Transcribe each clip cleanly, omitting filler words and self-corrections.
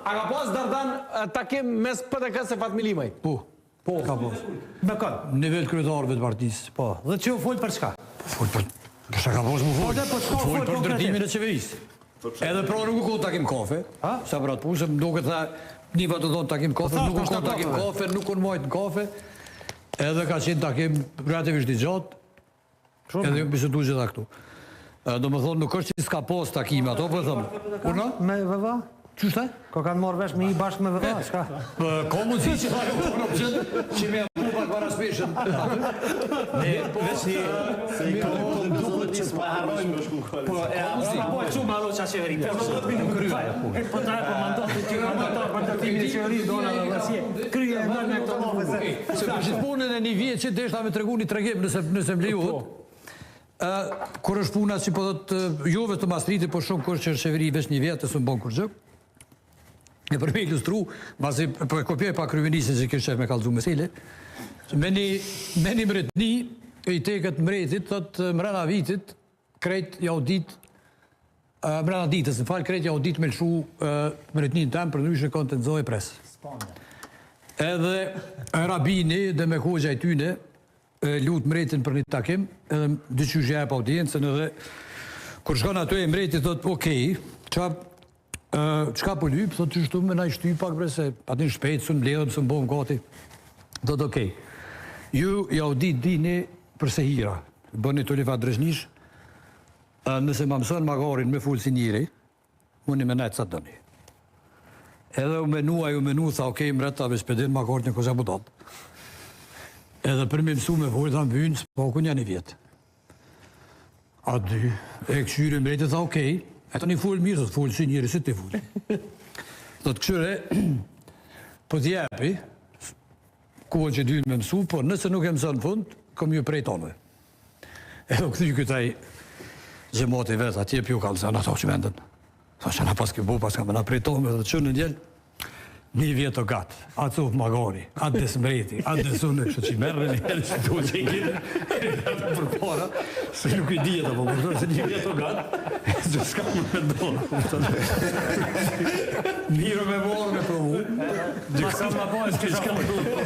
a ka pas Dardan takim mes PDK-s e Fatmi Limaj? Po, ka pas. Me kënë? Nivel kryetarëve të partisë. Po, dhe që u folë për çka? Folë për... Kësha ka pas më folë. Folë për ndërtimin e qeverisë. Edhe pra nuk u konë takim kafe. Sa për atë punë, se më duke tha, Niva të thonë takim kafe, nuk u konë takim kafe, nuk u majtë në kafe. Edhe ka qenë takim relativisht i gjatë. Edhe bisedu gjitha këtu. Do më thonë, nuk është që s'ka pas takime ato, për thëmë. Urna? Me VVA? Qështë? Ko kanë morë vesh me i bashkë me VVA, s'ka? Ko mundësi që ka në opcion që me mu pak para speshën. Ne, veç një... Se i ka në duket që s'pa harrojmë... Po, e a po e qumë arro që a qeveri. Po, do të vinë kryja. Po, ta e po mandon të tjë mandon për të timin e qeveri, do në vësje. Kryja e nërë me këto love se... Se për gjithë punën e një vjetë që deshta me tregu një tregim nëse më lejohet. Kur është puna që po dhëtë jo vetë të mastriti, po shumë kur që është qeveri veç një vjetë, së më bon kur gjë. E për me ilustru, basi po e kopjoj pa kryenisin që kështë shef me kalëzu mesele, me një mretni, i teket mretit, thëtë mrena vitit, krejt jaudit, mrena ditës, në falë, krejt jaudit me lëshu mretnin tem, për nëshë kanë të nëzoj presë. Edhe rabini dhe me hoxha i tyne, lutë mretin për një takim, edhe dyqysh jep audiencën, edhe kur shkon ato e mretit, thëtë, okej, qka po lypë, thotë që shtu me na i shty pak bre, se atin shpejt, së në bledhëm, së në bohëm gati. Thotë okej, ju ja u dini përse hira, bëni të lifa drezhnish, nëse ma mësën magarin me full si njëri, unë i menet sa të dëni. Edhe u menu, tha okej, mreta, vespedin magarin në kosa budat. Edhe për me mësu me full, tha më vynë, po ku një vjetë. A dy, e këshyri mreti, tha okej, eto një full mirë, thotë full si njëri, si ti full. Thotë këshyre, po t'jepi, kohën që dynë me mësu, po nëse nuk e mësën në fund, kom ju prej tonëve. Edhe këthy këtaj gjemati vetë, atjep ju ka mësën, ato që vendën. Tha që na pas këbu, pas ka me na prej tonëve, dhe që në njëllë, një vjetë o gatë, atë cufë magari, atë desmreti, atë desune, kështë që i merë në njëllë, që tu që i gjithë, për para, se nuk i djetë, po përdo, se një vjetë o gatë, që s'ka më me ndonë, mirë me morë me provu, Masa ma bojë, s'ka më duhet.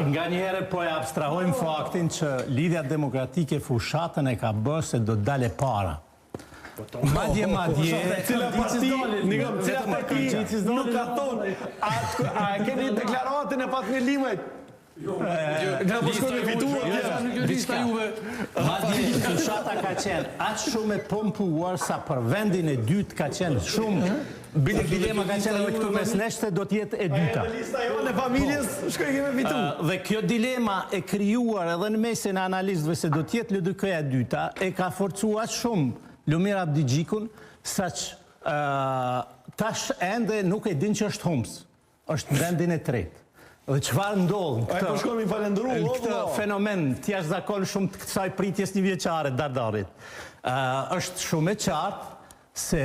Nga njëherë po e abstrahojmë faktin që lidhja demokratike fushatën e ka bërë se do t'dale para. Madje, cila parti nuk ka thonë, a e keni deklaratën e Fatmi Limajt? Nga po shkone lista juve. Madje, fushata ka qenë aqë shumë e pompuar sa për vendin e dytë ka qenë shumë. Bilema ka qenë edhe këtu mes neshte do t'jetë e dyta. Lista jo në familjes, shkoj keme fitu. Dhe kjo dilema e kryuar edhe në mesin e analistëve se do t'jetë LDK-ja e dyta, e ka forcuar shumë Lumir Abdigjikun, sa që tash ende nuk e din që është humës, është vendin e tretë. Dhe qëfar ndodhë në këtë fenomen t'jash zakon shumë të kësaj pritjes një vjeqare, Dardarit, është shumë e qartë se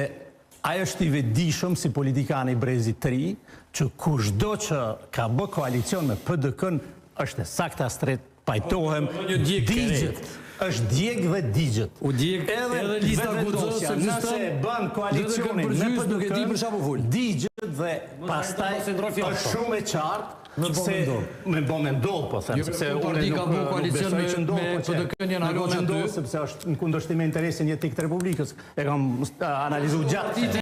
ajo është i vedishëm si politikane i Brezit 3, që kushdo që ka bë koalicion me PDK-n është e sakta stret, pajtohem, digjet. është djeg dhe digjet. U djeg edhe lista guxose, nëse e bën koalicionin me PDK, digjet dhe pastaj është shumë e qartë se me bo me ndodhë, po them, sepse unë nuk besoj që ndodhë, sepse është në kundërshtim me interesin jetik të Republikës. E kam analizu gjatë.